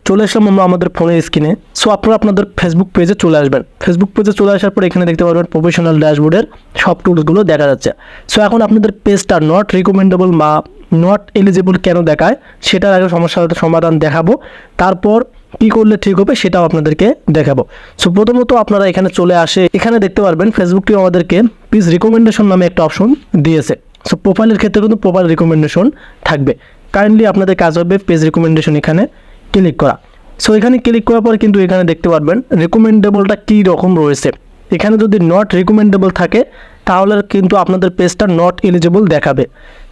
চলে আসলাম আমরা আমাদের ফোনের স্ক্রিনে। সো আপনারা আপনাদের ফেসবুক পেজে চলে আসবেন। ফেসবুক পেজে চলে আসার পর এখানে দেখতে পারবেন প্রফেশনাল ড্যাশবোর্ডের সব টুলসগুলো দেখা যাচ্ছে। সো এখন আপনাদের পেজটা নট রিকমেন্ডেবল বা নট এলিজিবল কেন দেখায় সেটার আগে সমস্যার সমাধান দেখাবো, তারপর কী করলে ঠিক হবে সেটাও আপনাদেরকে দেখাবো। সো প্রথমত আপনারা এখানে চলে আসে, এখানে দেখতে পারবেন ফেসবুকটিও আমাদেরকে পেজ রিকমেন্ডেশন নামে একটা অপশন দিয়েছে। সো প্রোফাইলের ক্ষেত্রে কিন্তু প্রোফাইল রিকমেন্ডেশন থাকবে। কাইন্ডলি আপনাদের কাজ হবে পেজ রিকমেন্ডেশন এখানে ক্লিক করা। সো এখানে ক্লিক করার পর কিন্তু এখানে দেখতে পারবেন রিকমেন্ডেবলটা কী রকম রয়েছে। এখানে যদি নট রিকমেন্ডেবল থাকে তাহলে কিন্তু আপনাদের পেজটা নট এলিজিবল দেখাবে।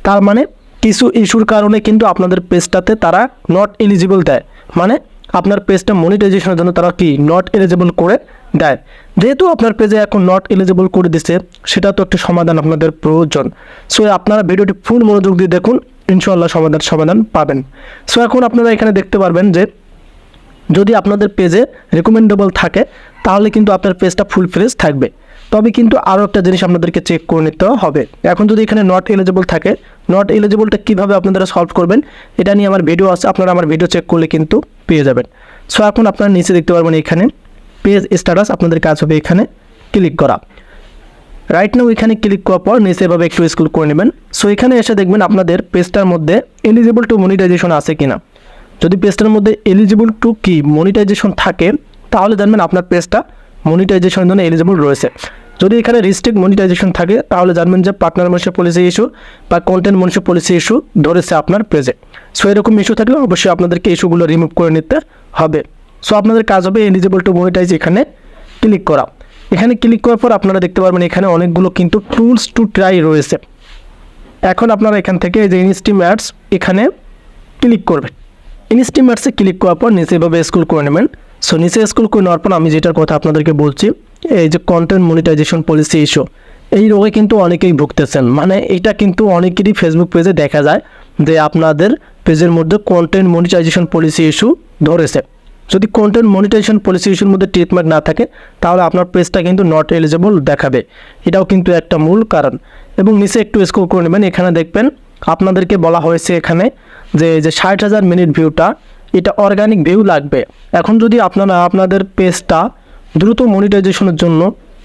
তার মানে কিছু ইস্যুর কারণে কিন্তু আপনাদের পেজটাতে তারা নট এলিজিবল দেয়, মানে আপনার পেজটা মনিটাইজেশনের জন্য তারা কি নট এলিজিবল করে দেয়। যেহেতু আপনার পেজে এখন নট এলিজিবল করে দিছে, সেটা তো একটা সমাধান আপনাদের প্রয়োজন। সো আপনারা ভিডিওটি ফুল মনোযোগ দিয়ে দেখুন, ইনশাআল্লাহ সমাধান পাবেন। সো এখন আপনারা এখানে দেখতে পারবেন যে যদি আপনাদের পেজে রিকমেন্ডেবল থাকে তাহলে কিন্তু আপনার পেজটা ফুল ফ্রেশ থাকবে। তবে কিন্তু আরও একটা জিনিস আপনাদেরকে চেক করে নিতে হবে। এখন যদি এখানে নট এলিজিবল থাকে, নট এলিজিবলটা কীভাবে আপনারা সলভ করবেন এটা নিয়ে আমার ভিডিও আছে, আপনারা আমার ভিডিও চেক করলে কিন্তু পেয়ে যাবেন। সো এখন আপনারা নিচে দেখতে পারবেন এখানে পেজ স্ট্যাটাস, আপনাদের কাজ হবে এখানে ক্লিক করা। রাইট নাও এখানে ক্লিক করার পর নিচে এভাবে একটু স্ক্রল করে নেবেন। সো এখানে এসে দেখবেন আপনাদের পেজটার মধ্যে এলিজিবল টু মনিটাইজেশন আছে কিনা। যদি পেজটার মধ্যে এলিজিবল টু কি মনিটাইজেশন থাকে তাহলে জানবেন আপনার পেজটা মনিটাইজেশনের জন্য এলিজিবল রয়েছে। যদি এখানে রিস্ট্রিক্ট মনিটাইজেশন থাকে তাহলে জানবেন যে পার্টনার মনিটাইজেশন পলিসি ইস্যু বা কন্টেন্ট মনিটাইজেশন পলিসি ইস্যু ধরেছে আপনার পেজে। সো এরকম ইস্যু থাকলে অবশ্যই আপনাদেরকে ইস্যুগুলো রিমুভ করে নিতে হবে। সো আপনাদের কাজ হবে এলিজিবল টু মনিটাইজ এখানে ক্লিক করা। এখানে ক্লিক করার পর আপনারা দেখতে পারবেন এখানে অনেকগুলো কিন্তু টুলস টু ট্রাই রয়েছে। এখন আপনারা এখান থেকে এই যে ইনস্টিম অ্যাডস এখানে ক্লিক করবেন। ইনস্টিম অ্যাডসে ক্লিক করার পর নিচে এভাবে স্ক্রল করে নেবেন। সো নিচে স্ক্রল করে নেওয়ার পর আমি যেটার কথা আপনাদেরকে বলছি, এই যে কন্টেন্ট মনিটাইজেশন পলিসি ইস্যু, এই রোগে কিন্তু অনেকেই ভুগতেছেন। মানে এটা কিন্তু অনেকেরই ফেসবুক পেজে দেখা যায় যে আপনাদের পেজের মধ্যে কন্টেন্ট মনিটাইজেশন পলিসি ইস্যু ধরেছে। যদি কন্টেন্ট মনিটাইজেশন পলিসি ইস্যুর মধ্যে ট্রিটমেন্ট না থাকে তাহলে আপনার পেজটা কিন্তু নট এলিজিবল দেখাবে, এটাও কিন্তু একটা মূল কারণ। এবং নিচে একটু স্ক্রল করে নেবেন, এখানে দেখবেন আপনাদেরকে বলা হয়েছে এখানে যে 60,000 মিনিট ভিউটা এটা অর্গানিক ভিউ লাগবে। এখন যদি আপনারা আপনাদের পেজটা দ্রুত মনিটাইজেশনের জন্য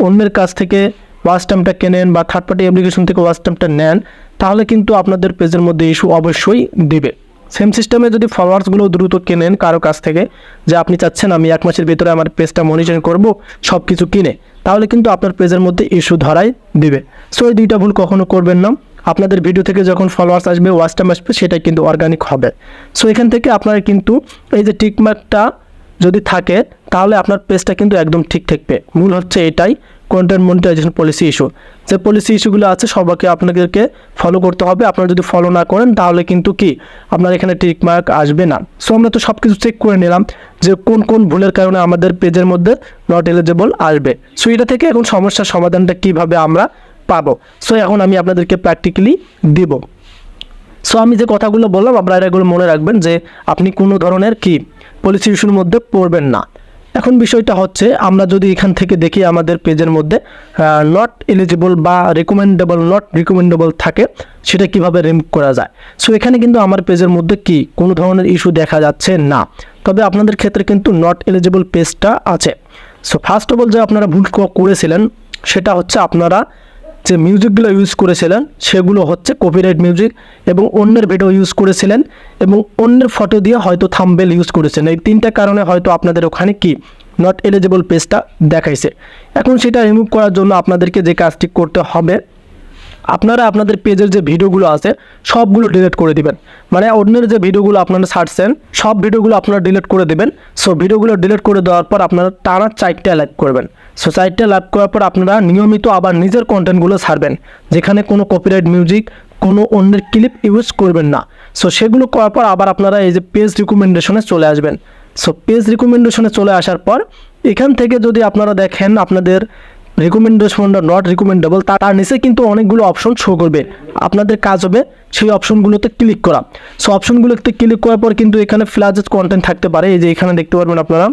অন্যের কাছ থেকে ওয়াচ টাইমটা কেনেন বা থার্ড পার্টি অ্যাপ্লিকেশন থেকে ওয়াচ টাইমটা নেন তাহলে কিন্তু আপনাদের পেজের মধ্যে ইস্যু অবশ্যই দিবে। সেম সিস্টেমে যদি ফলোয়ার্সগুলো দ্রুত কেনেন কারো কাছ থেকে, যে আপনি চাচ্ছেন আমি 1 মাসের ভিতরে আমার পেজটা মনিটরিং করব সব কিছু কিনে, তাহলে কিন্তু আপনার পেজের মধ্যে ইস্যু ধরাই দিবে। সো এই দুইটা ভুল কখনো করবেন না। আপনাদের ভিডিও থেকে যখন ফলোয়ার্স আসবে ওয়াচ টাইম আসবে সেটাই কিন্তু অর্গানিক হবে। সো এখান থেকে আপনারা কিন্তু এই যে টিকমার্কটা যদি থাকে তাহলে আপনার পেজটা কিন্তু একদম ঠিক থাকবে। মূল হচ্ছে এটাই কন্টেন্ট মনিটাইজেশন পলিসি ইস্যু। যে পলিসি ইস্যুগুলো আছে সবাইকে আপনাদেরকে ফলো করতে হবে। আপনারা যদি ফলো না করেন তাহলে কিন্তু কি আপনার এখানে টিকমার্ক আসবে না। সো আমরা তো সব কিছু চেক করে নিলাম যে কোন কোন ভুলের কারণে আমাদের পেজের মধ্যে নট এলিজিবল আসবে। সো এটা থেকে এখন সমস্যার সমাধানটা কীভাবে আমরা পাবো, সো এখন আমি আপনাদেরকে প্র্যাকটিক্যালি দিব। সো আমি যে কথাগুলো বললাম আপনারা এগুলো মনে রাখবেন যে আপনি কোনো ধরনের কি পলিসি ইস্যুর মধ্যে পড়বেন না। এখন বিষয়টা হচ্ছে আমরা যদি এখান থেকে দেখি আমাদের পেজের মধ্যে নট এলিজিবল বা নট রিকমেন্ডেবল থাকে সেটা কিভাবে রিমুভ করা যায়। সো এখানে কিন্তু আমার পেজের মধ্যে কি কোনো ধরনের ইস্যু দেখা যাচ্ছে না, তবে আপনাদের ক্ষেত্রে কিন্তু নট এলিজিবল পেজটা আছে। সো ফার্স্ট অফ অল যে আপনারা ভুল করেছিলেন সেটা হচ্ছে আপনারা যে মিউজিকগুলো ইউজ করেছিলেন সেগুলো হচ্ছে কপিরাইট মিউজিক এবং অন্যের ভিডিও ইউজ করেছিলেন এবং অন্যের ফটো দিয়ে হয়তো থাম্বনেল ইউজ করেছেন। এই তিনটা কারণে হয়তো আপনাদের ওখানে কি নট এলিজিবল পেজটা দেখাইছে। এখন সেটা রিমুভ করার জন্য আপনাদেরকে যে কাজটি করতে হবে, আপনারা আপনাদের পেজের যে ভিডিওগুলো আছে সবগুলো ডিলিট করে দিবেন। মানে অন্যের যে ভিডিওগুলো আপনারা ছাড়ছেন সব ভিডিওগুলো আপনারা ডিলিট করে দেবেন। সো ভিডিওগুলো ডিলিট করে দেওয়ার পর আপনারা টানা 4টা লাইক করবেন। সো 4টা লাইক করার পর আপনারা নিয়মিত আবার নিজের কন্টেন্টগুলো ছাড়বেন, যেখানে কোনো কপিরাইট মিউজিক কোনো অন্যের ক্লিপ ইউজ করবেন না। সো সেগুলো করার পর আবার আপনারা এই যে পেজ রিকমেন্ডেশনে চলে আসবেন। সো পেজ রিকমেন্ডেশনে চলে আসার পর এখান থেকে যদি আপনারা দেখেন আপনাদের রিকমেন্ডেশনটা নট রিকমেন্ডেবল, তার নিচে কিন্তু অনেকগুলো অপশন শো করবে। আপনাদের কাজ হবে সেই অপশনগুলোতে ক্লিক করা। সো অপশনগুলোতে ক্লিক করার পর কিন্তু এখানে ফ্ল্যাজেড কন্টেন্ট থাকতে পারে। এই যে এখানে দেখতে পারবেন আপনারা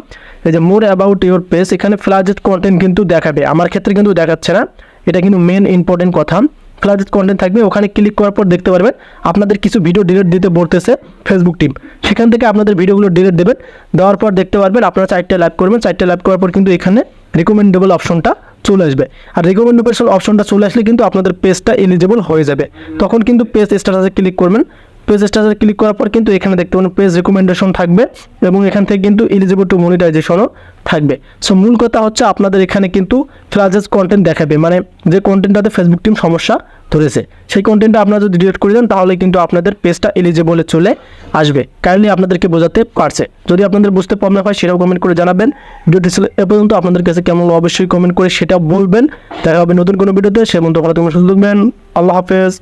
এই যে মোর অ্যাবাউট ইউর পেজ, এখানে ফ্ল্যাজেড কন্টেন্ট কিন্তু দেখাবে। আমার ক্ষেত্রে কিন্তু দেখাচ্ছে না, এটা কিন্তু মেন ইম্পর্টেন্ট কথা। ফ্লাজেস কন্টেন্ট থাকবে, ওখানে ক্লিক করার পর দেখতে পারবেন আপনাদের কিছু ভিডিও ডিলিট দিতে বলতেছে ফেসবুক টিম। সেখান থেকে আপনাদের ভিডিওগুলো ডিলিট দেবেন, দেওয়ার পর দেখতে পারবেন আপনারা 4টা লাইভ করবেন, 4টা লাইভ করার পর কিন্তু এখানে রিকমেন্ডেবল অপশনটা চলে আসবে। আর রিকমেন্ডেবল অপশনটা চলে আসলে কিন্তু আপনাদের পেজটা এলিজিবল হয়ে যাবে। তখন কিন্তু পেজ স্ট্যাটাসে ক্লিক করবেন, পেজ স্ট্যাটাসে ক্লিক করার পর কিন্তু এখানে দেখতে পাবেন পেজ রিকমেন্ডেশন থাকবে এবং এখান থেকে কিন্তু এলিজিবল টু মনিটাইজেশনও থাকবে। সো মূল কথা হচ্ছে আপনাদের এখানে কিন্তু ফ্লাজেস কন্টেন্ট দেখাবে, মানে যে কন্টেন্টটাতে ফেসবুক টিম সমস্যা ধরেছে সেই কন্টেন্টটা আপনারা যদি ডিলিট করে দেন তাহলে কিন্তু আপনাদের পেজটা এলিজিবলে চলে আসবে। কাইন্ডলি আপনাদেরকে বোঝাতে পারছে। যদি আপনাদের বুঝতে প্রবলেম হয় সেটাও কমেন্ট করে জানাবেন। ভিডিওটি ছিল এ পর্যন্ত, আপনাদের কাছে কেমন অবশ্যই কমেন্ট করে সেটা বলবেন। দেখা হবে নতুন কোনো ভিডিওতে, সে পর্যন্ত ভালো থাকবেন, সুস্থ থাকবেন। আল্লাহ হাফেজ।